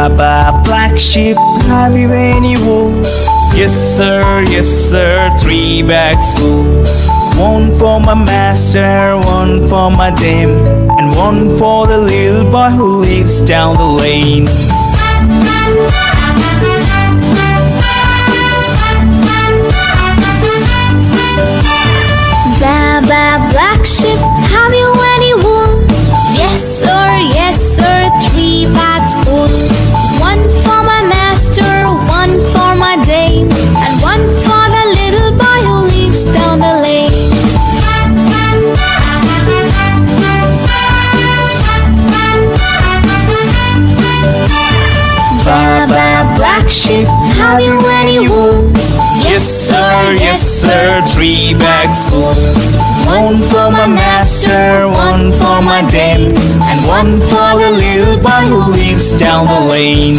Baa Baa Black Sheep, have you any wool? Yes sir, 3 bags full. One for my master, one for my dame, and one for the little boy who lives down the lane. Baa Baa Black Sheep, have you any wool? Yes sir, 3 bags full. One for my master, one for my dame, and one for the little boy who lives down the lane. Baa Baa Black Sheep, have you any wool? Yes sir, 3 bags full. One for my master, one for my dame, and one for the little boy who lives down the lane.